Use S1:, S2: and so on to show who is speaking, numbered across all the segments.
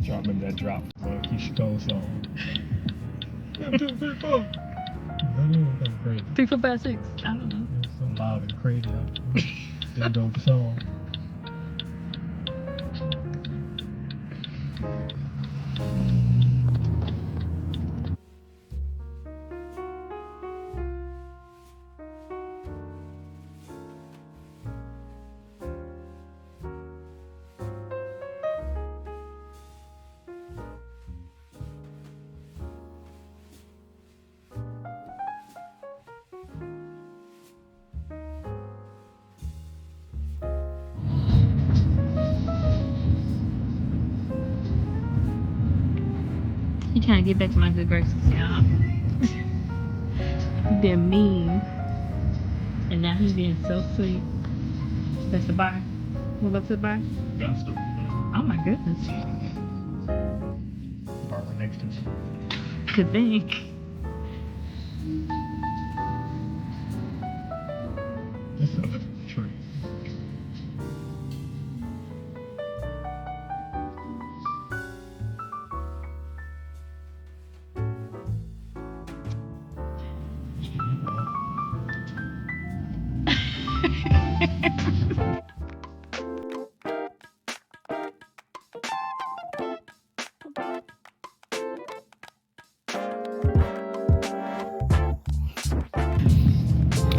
S1: So I remember that drop. Keisha Cole song. 1, 2, 3, 4. That was crazy.
S2: 3, 4, 5, 6. I don't know.
S1: It was so loud and crazy. That dope song.
S2: He trying to get back to my good graces, y'all. He's been mean. And now he's being so sweet. That's the bar. We'll go to the bar?
S1: That's the
S2: Oh my goodness.
S1: bar right next to me.
S2: Good thing.
S1: That's a tree.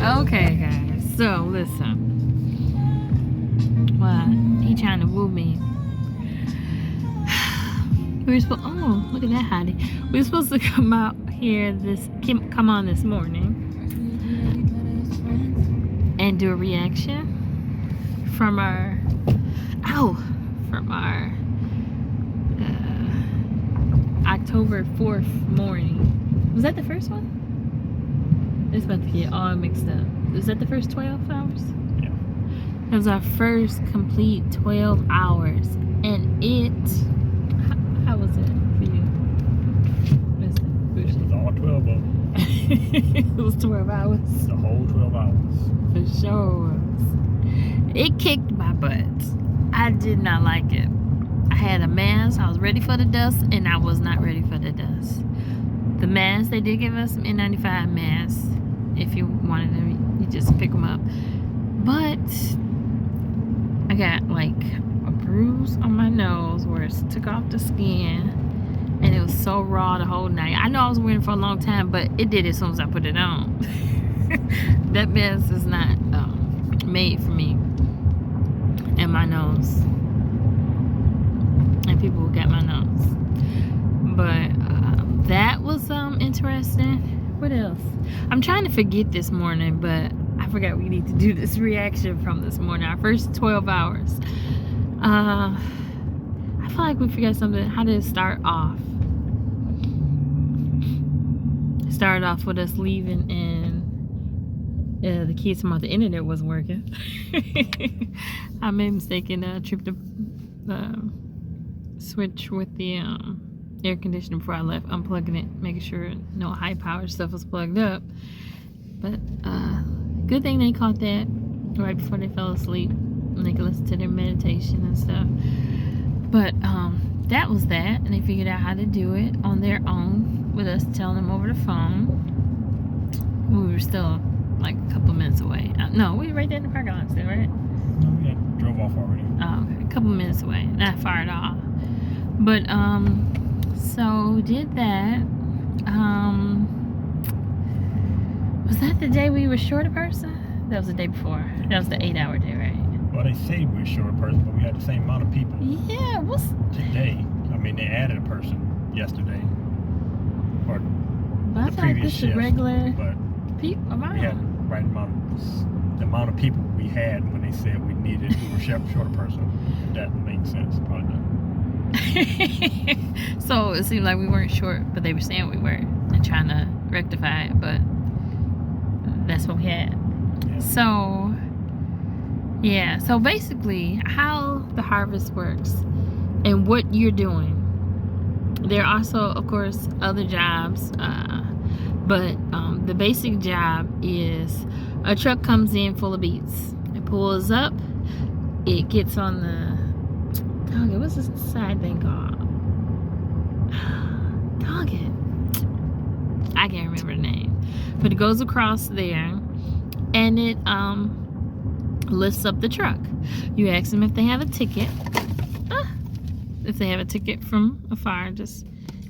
S2: Okay, guys. So, listen. Well, he trying to woo me. We were supposed. Oh, look at that hottie. We were supposed to come out here come on this morning and do a reaction from our October 4th morning. Was that the first one? It's about to get all mixed up. Was that the first 12 hours?
S1: Yeah.
S2: It was our first complete 12 hours. And how was it for you?
S1: It was all 12 of them.
S2: It was 12 hours.
S1: The whole 12 hours.
S2: For sure. It kicked my butt. I did not like it. I had a mask. I was ready for the dust, and I was not ready for the dust. The masks, they did give us some N95 masks. If you wanted them, you just pick them up. But I got like a bruise on my nose where it took off the skin, and it was so raw the whole night. I know I was wearing it for a long time, but it did as soon as I put it on. That mask is not made for me and my nose and people who got my nose. But that was interesting. What else? I'm trying to forget this morning, but I forgot we need to do this reaction from this morning. Our first 12 hours. I feel like we forgot something. How did it start off? It started off with us leaving and the kids from the internet wasn't working. I made a mistake and tripped the switch with the air conditioner before I left, unplugging it, making sure no high power stuff was plugged up. But good thing they caught that right before they fell asleep and they could listen to their meditation and stuff. But that was that, and they figured out how to do it on their own with us telling them over the phone. We were still like a couple minutes away. No, we were right there in the parking lot still, right?
S1: No, we had drove off already.
S2: Oh, okay. A couple minutes away. Not far at all. But so did that. Was that the day we were short a person? That was the day before. That was the 8-hour day, right?
S1: Well, they say we were short a person, but we had the same amount of people.
S2: Yeah, what's
S1: Today, I mean, they added a person yesterday. Or
S2: but I
S1: the
S2: feel like
S1: previous
S2: this is
S1: shift,
S2: regular
S1: but
S2: people.
S1: we had the right the amount of people we had when they said we were short a person. If that makes sense, probably not.
S2: So it seemed like we weren't short, but they were saying we were and trying to rectify it, but that's what we had.
S1: Yeah.
S2: So yeah, so basically how the harvest works and what you're doing. There are also, of course, other jobs, but the basic job is a truck comes in full of beets. It pulls up, it gets on the, okay, what's this side thing called? but it goes across there, and it lifts up the truck. You ask them if they have a ticket. If they have a ticket from afar, just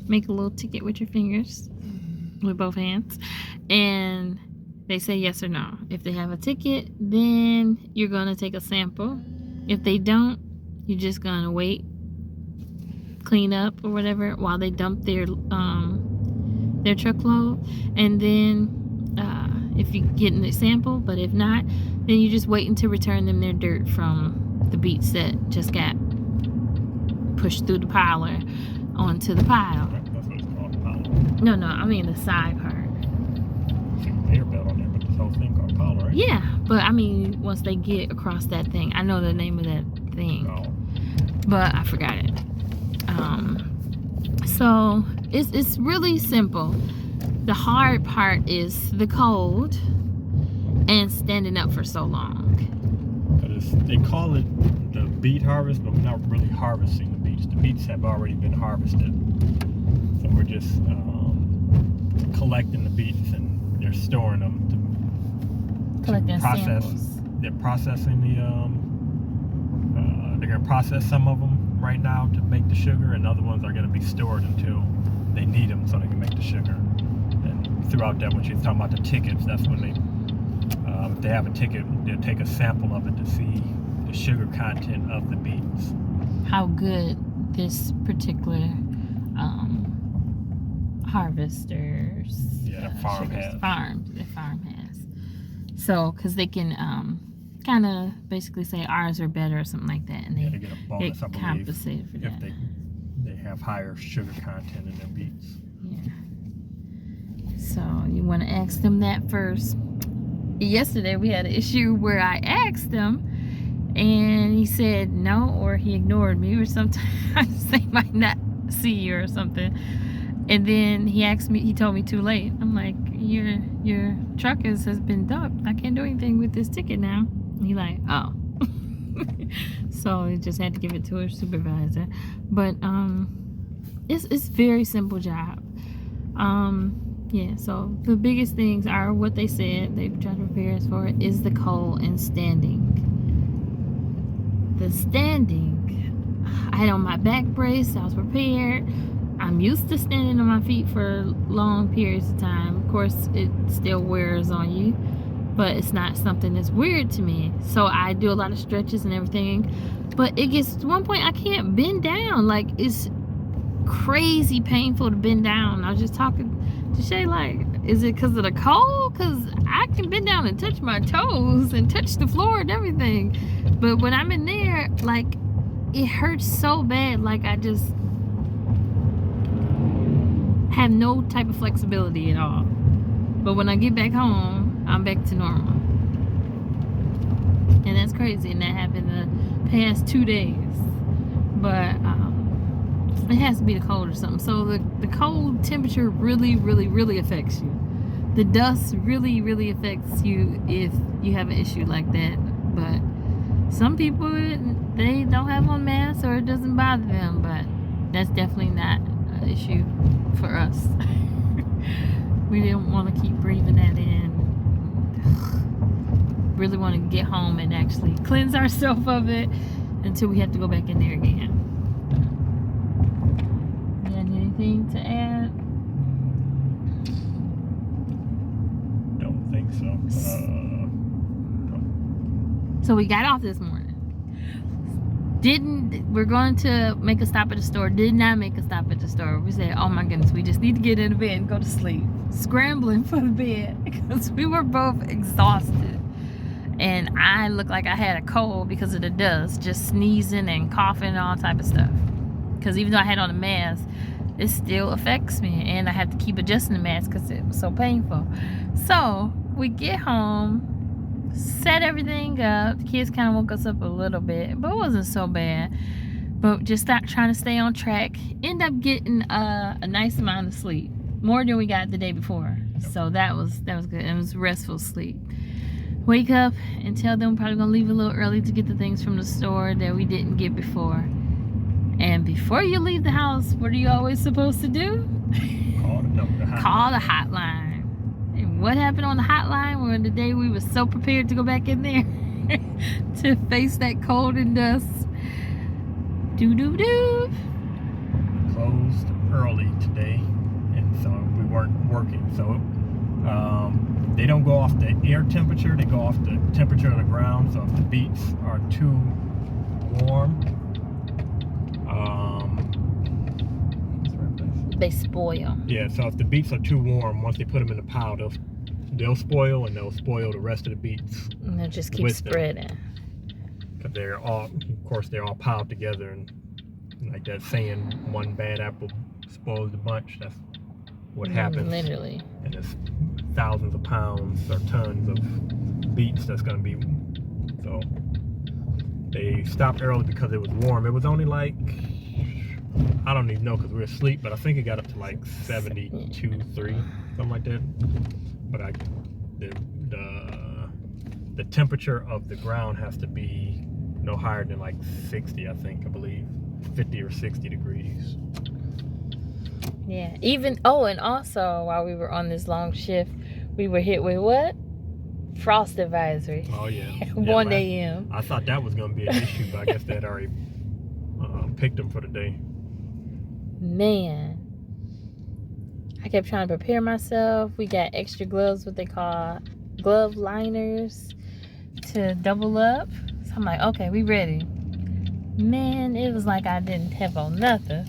S2: make a little ticket with your fingers, with both hands, and they say yes or no. If they have a ticket, then you're gonna take a sample. If they don't, you're just gonna wait, clean up or whatever while they dump their truckload, and then if you get a sample, but if not, then you just waiting to return them their dirt from the beets that just got pushed through the piler onto the pile.
S1: That's what it's called, piler.
S2: No, I mean the side part.
S1: It's a conveyor belt on there, but this whole thing called piler, right?
S2: Yeah, but I mean once they get across that thing, I know the name of that thing, but I forgot it. So it's really simple. The hard part is the cold and standing up for so long.
S1: But they call it the beet harvest, but we're not really harvesting the beets. The beets have already been harvested. So we're just collecting the beets, and they're storing them
S2: Collecting
S1: to process.
S2: samples.
S1: They're processing they're going to process some of them right now to make the sugar, and other ones are going to be stored until they need them so they can make the sugar. And throughout that, when you're talking about the tickets, that's when they, if they have a ticket, they'll take a sample of it to see the sugar content of the beets.
S2: How good this particular harvesters,
S1: Yeah, the farm
S2: sugar
S1: has.
S2: the farm has. So, because they can kind of basically say ours are better or something like that, and
S1: Yeah,
S2: they
S1: they get a bonus, I
S2: get
S1: believe,
S2: compensated for that.
S1: if they have higher sugar content in their beets.
S2: Yeah. So you want to ask them that first. Yesterday we had an issue where I asked him, and he said no, or he ignored me, or sometimes they might not see you or something. And then he asked me, he told me too late. I'm like, your truck has been dumped. I can't do anything with this ticket now. And he like, oh. So he just had to give it to a supervisor. But it's very simple job. Yeah, so the biggest things are what they said they tried to prepare us for is the cold and standing. The standing, I had on my back brace, I was prepared. I'm used to standing on my feet for long periods of time. Of course, it still wears on you, but it's not something that's weird to me. So I do a lot of stretches and everything, but it gets to one point I can't bend down. Like, it's crazy painful to bend down. I was just talking to Shay, like, is it because of the cold? Because I can bend down and touch my toes and touch the floor and everything, but when I'm in there, like, it hurts so bad. Like, I just have no type of flexibility at all. But when I get back home, I'm back to normal. And that's crazy. And that happened the past 2 days. But it has to be the cold or something. So the cold temperature really, really, really affects you. The dust really, really affects you if you have an issue like that. But some people, they don't have on masks or it doesn't bother them. But that's definitely not an issue for us. We didn't want to keep breathing that in. Really want to get home and actually cleanse ourselves of it until we have to go back in there again. You got anything to add?
S1: Don't think so.
S2: So we got off this morning. We're going to make a stop at the store. Did not make a stop at the store. We said, oh my goodness, we just need to get in the bed and go to sleep. Scrambling for the bed because we were both exhausted. And I looked like I had a cold because of the dust, just sneezing and coughing and all type of stuff. Because even though I had on a mask, it still affects me. And I have to keep adjusting the mask because it was so painful. So we get home, set everything up. The kids kind of woke us up a little bit, but it wasn't so bad. But just start trying to stay on track. End up getting a nice amount of sleep, more than we got the day before. So that was good. It was restful sleep. Wake up and tell them we're probably gonna leave a little early to get the things from the store that we didn't get before. And before you leave the house, what are you always supposed to do?
S1: Call the hotline.
S2: Call the hotline. And what happened on the hotline when the day we were so prepared to go back in there to face that cold and dust. Doo-doo-doo.
S1: Closed early today, and so we weren't working. So they don't go off the air temperature, they go off the temperature of the ground. So if the beets are too warm,
S2: they spoil.
S1: yeah, so if the beets are too warm, once they put them in the pile, they'll spoil, and they'll spoil the rest of the beets.
S2: And they'll just keep spreading.
S1: Because they're all, of course, they're all piled together, and like that saying, one bad apple spoils the bunch. That's what happens.
S2: Literally.
S1: And there's thousands of pounds or tons of beets that's going to be. So they stopped early because it was warm. It was only like, I don't even know because we were asleep, but I think it got up to like 72, 3, something like that. But the temperature of the ground has to be no higher than like 60, I believe, 50 or 60 degrees.
S2: Yeah. Even, and also while we were on this long shift, we were hit with what? Frost advisory.
S1: Oh yeah.
S2: 1 a.m.
S1: I thought that was going to be an issue, but I guess they had already picked them for the day.
S2: Man, I kept trying to prepare myself. We got extra gloves, what they call glove liners, to double up. So I'm like, okay, we ready. Man, it was like I didn't have on nothing.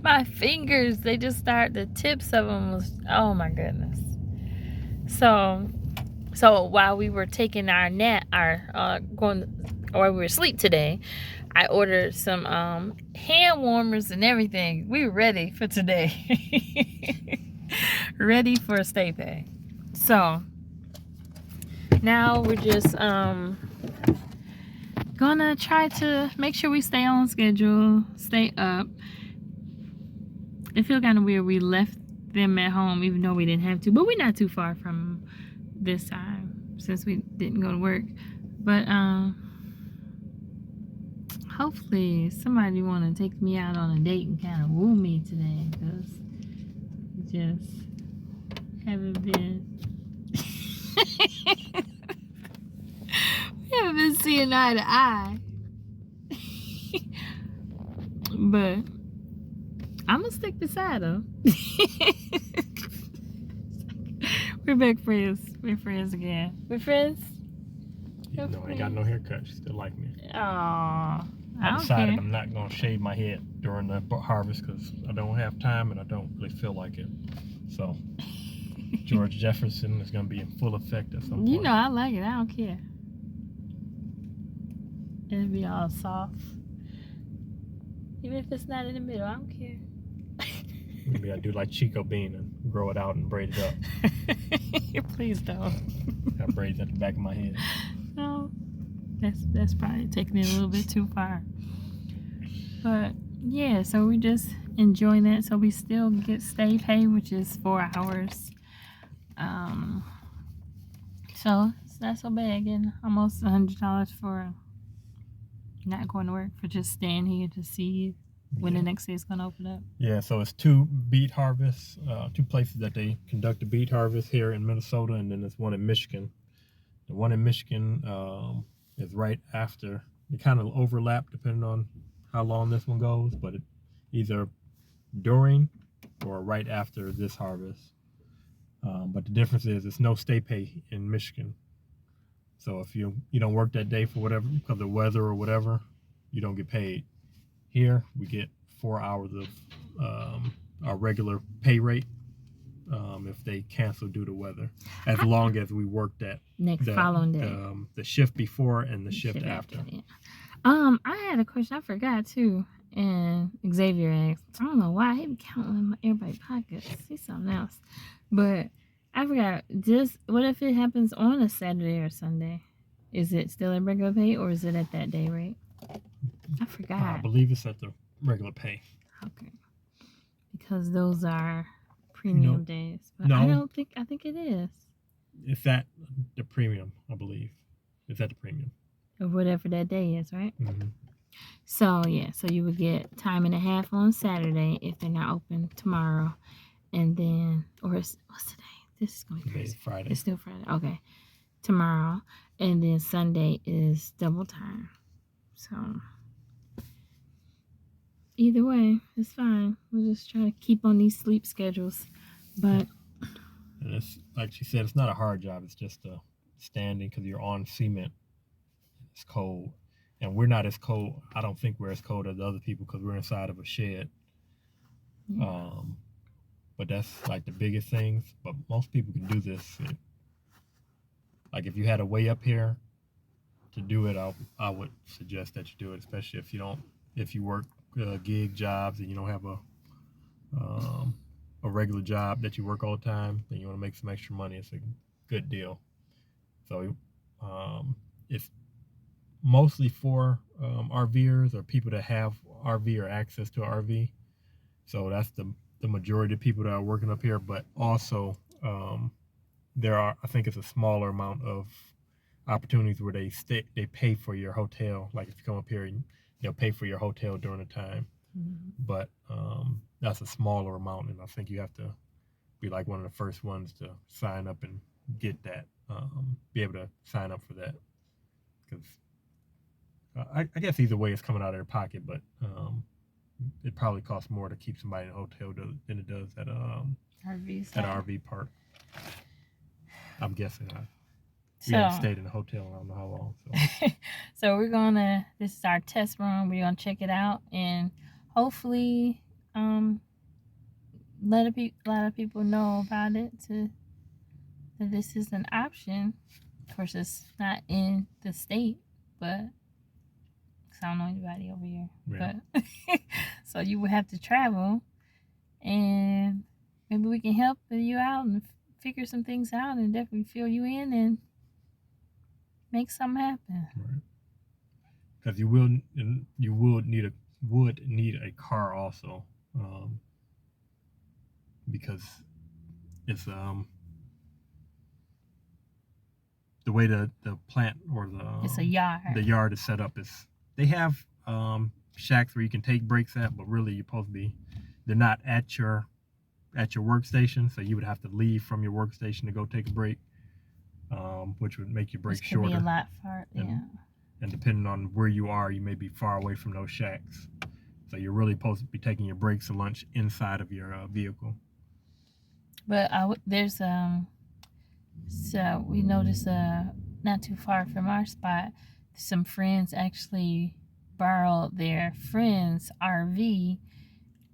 S2: My fingers, they just the tips of them was, oh my goodness. So while we were taking our nap, we were asleep today, I ordered some hand warmers and everything. We were ready for today. Ready for a stay pay. So now we're just gonna try to make sure we stay on schedule, stay up. It feels kind of weird we left them at home even though we didn't have to, but we're not too far from this time since we didn't go to work. But hopefully somebody want to take me out on a date and kind of woo me today, because just haven't been we haven't been seeing eye to eye. But I'm gonna stick beside her. We're back friends. We're friends again. We're friends.
S1: You know, I ain't got no haircut. She still like me.
S2: Aww.
S1: I decided I'm not gonna shave my head during the harvest because I don't have time and I don't really feel like it. So George Jefferson is gonna be in full effect at some point.
S2: You know I like it. I don't care. It'll be all soft. Even if it's not in the middle, I don't care.
S1: Maybe I do like Chico Bean and grow it out and braid it up.
S2: Please don't.
S1: Have braids at the back of my head.
S2: No, that's probably taking it a little bit too far. But yeah, so we're just enjoying that. So we still get stay pay, which is 4 hours. So it's not so bad. Getting almost $100 for not going to work, for just staying here to see when the next day is going to open up. Yeah,
S1: so it's 2 beet harvests, 2 places that they conduct a beet harvest here in Minnesota, and then there's one in Michigan. The one in Michigan is right after. They kind of overlap depending on how long this one goes, but it either during or right after this harvest. But the difference is it's no stay pay in Michigan. So if you don't work that day for whatever, because of the weather or whatever, you don't get paid. Here we get 4 hours of our regular pay rate if they cancel due to weather, as long as we work that
S2: following day,
S1: the shift before and the shift after.
S2: Yeah. I had a question I forgot too, and Xavier asked. I don't know why he be counting everybody's pockets. See something else, but I forgot. Just what if it happens on a Saturday or Sunday? Is it still at regular pay or is it at that day rate? I forgot.
S1: I believe it's at the regular pay.
S2: Okay, because those are premium days. But
S1: no,
S2: I think it is.
S1: It's at the premium, I believe. It's at the premium.
S2: Or whatever that day is, right?
S1: Mm-hmm.
S2: So, yeah. So, you would get time and a half on Saturday if they're not open tomorrow. And then, what's today? This is going to be
S1: Today's
S2: crazy.
S1: Friday.
S2: It's still Friday. Okay. Tomorrow. And then Sunday is double time. So either way, it's fine. We'll just try to keep on these sleep schedules. But
S1: and it's like she said, it's not a hard job. It's just standing because you're on cement. It's cold, and we're not as cold. I don't think we're as cold as the other people because we're inside of a shed.
S2: yeah.
S1: But that's like the biggest things. But most people can do this. Like if you had a way up here to do it, I would suggest that you do it, especially if you work gig jobs and you don't have a regular job that you work all the time and you want to make some extra money. It's a good deal. So it's mostly for RVers or people that have RV or access to an RV. So that's the majority of people that are working up here. But also there are, I think it's a smaller amount of opportunities where they pay for your hotel. Like if you come up here, they'll pay for your hotel during the time.
S2: Mm-hmm.
S1: But that's a smaller amount, and I think you have to be like one of the first ones to sign up and get that, be able to sign up for that. Because I guess either way it's coming out of their pocket, but it probably costs more to keep somebody in a hotel than it does at
S2: RV
S1: at an RV park. I'm guessing. We
S2: So,
S1: haven't stayed in a hotel in I don't know how long. So,
S2: so this is our test run. We're gonna check it out and hopefully let a lot of people know about it, that this is an option. Of course, it's not in the state, but because I don't know anybody over here.
S1: yeah.
S2: But so you would have to travel, and maybe we can help you out and figure some things out, and definitely fill you in and make something happen.
S1: Right. Because you would need a car also, because it's the way the plant or
S2: It's a yard.
S1: The yard is set up is they have shacks where you can take breaks at, but really you're supposed to be, they're not at your workstation, so you would have to leave from your workstation to go take a break, which would make your break
S2: Which could
S1: shorter.
S2: be a lot far, yeah.
S1: And depending on where you are, you may be far away from those shacks. So you're really supposed to be taking your breaks and lunch inside of your vehicle.
S2: But there's so we noticed not too far from our spot, some friends actually borrowed their friend's RV,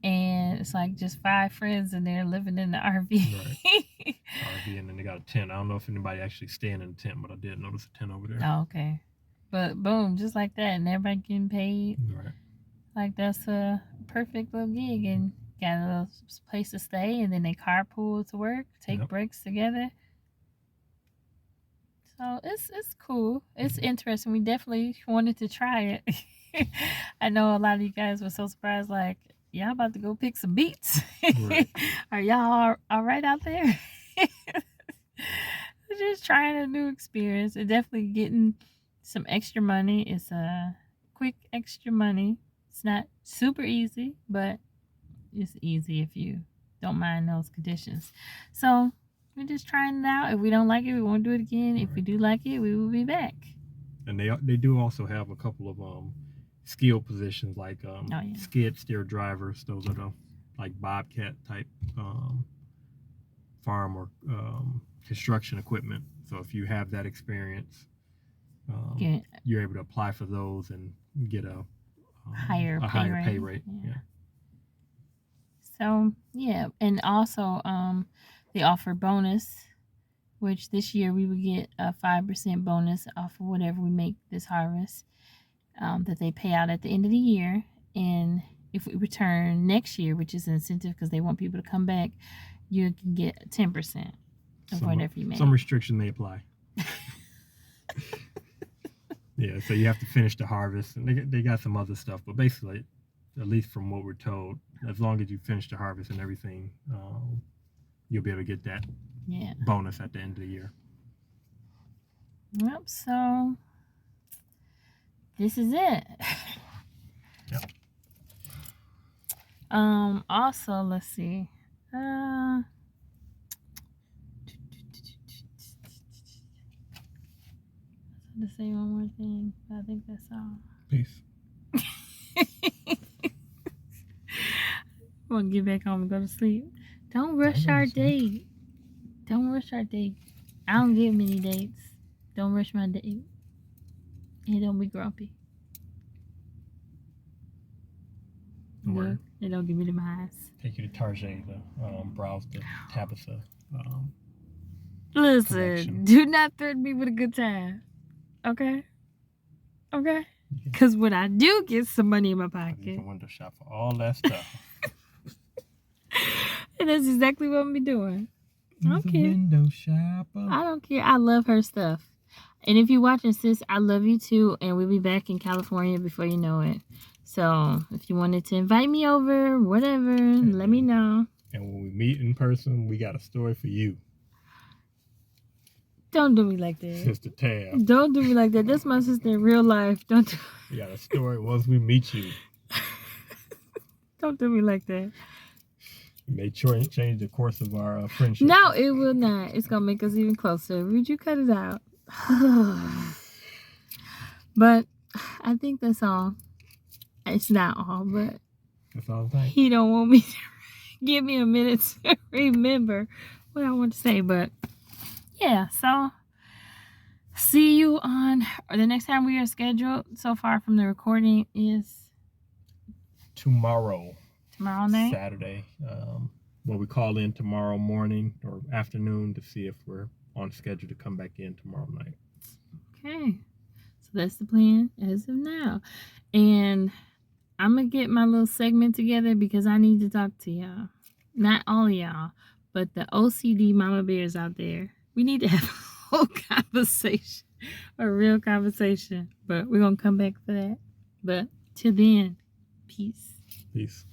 S2: and it's like just 5 friends in there living in the RV.
S1: Right. RV, and then they got a tent. I don't know if anybody actually staying in the tent, but I did notice a tent over there.
S2: Oh, okay. But boom, just like that, and everybody getting paid.
S1: Right.
S2: Like that's a perfect little gig, and got a little place to stay, and then they carpool to work, take breaks together. So it's cool. It's interesting. We definitely wanted to try it. I know a lot of you guys were so surprised, like, y'all about to go pick some beets.
S1: Right.
S2: Are y'all all right out there? Just trying a new experience and definitely getting some extra money. It's a quick extra money. It's not super easy, but it's easy if you don't mind those conditions. So we're just trying it out. If we don't like it, we won't do it again. If we do like it, we will be back.
S1: And they do also have a couple of skill positions like skid steer drivers. Those are the like bobcat type farm or construction equipment. So if you have that experience, you're able to apply for those and get a higher pay rate. Yeah.
S2: So yeah, and also they offer bonus, which this year we would get a 5% bonus off of whatever we make this harvest, that they pay out at the end of the year. And if we return next year, which is an incentive because they want people to come back, you can get 10% of whatever you make.
S1: Some restriction may apply. Yeah, so you have to finish the harvest, and they got some other stuff, but basically, at least from what we're told, as long as you finish the harvest and everything, you'll be able to get that bonus at the end of the year.
S2: Yep, so this is it.
S1: Yep.
S2: Also, let's see. to say one more thing, but I think that's all.
S1: Peace.
S2: I'm gonna get back home and go to sleep. Don't rush our date. Don't rush our date. I don't get many dates. Don't rush my date. And don't be grumpy.
S1: Word.
S2: It don't give me the eyes.
S1: Take you to Tarjay to browse the Tabitha.
S2: Listen,
S1: Connection.
S2: do not threaten me with a good time. Okay? Okay? Because when I do get some money in my
S1: You
S2: pocket,
S1: can window shop for all that stuff.
S2: and that's exactly what I'm be doing. I don't care.
S1: Window shopper.
S2: I don't care. I love her stuff. And if you're watching, sis, I love you too. And we'll be back in California before you know it. So if you wanted to invite me over, whatever, let me know.
S1: And when we meet in person, we got a story for you.
S2: Don't do me like that.
S1: Sister Tab.
S2: Don't do me like that. That's my sister in real life. Don't do,
S1: We got a story once we meet you.
S2: don't do me like that.
S1: It may change the course of our friendship.
S2: No, it will not. It's going to make us even closer. Would you cut it out? But I think that's all. It's not all, but
S1: That's all I'm saying.
S2: he don't want me to give me a minute to remember what I want to say. But yeah, so see you on the next time we are scheduled so far from the recording is
S1: Tomorrow
S2: night.
S1: Saturday. Well, we call in tomorrow morning or afternoon to see if we're on schedule to come back in tomorrow night.
S2: Okay, so that's the plan as of now. And I'm going to get my little segment together because I need to talk to y'all. Not all of y'all, but the OCD mama bears out there. We need to have a whole conversation, a real conversation. But we're going to come back for that. But till then, peace.
S1: Peace.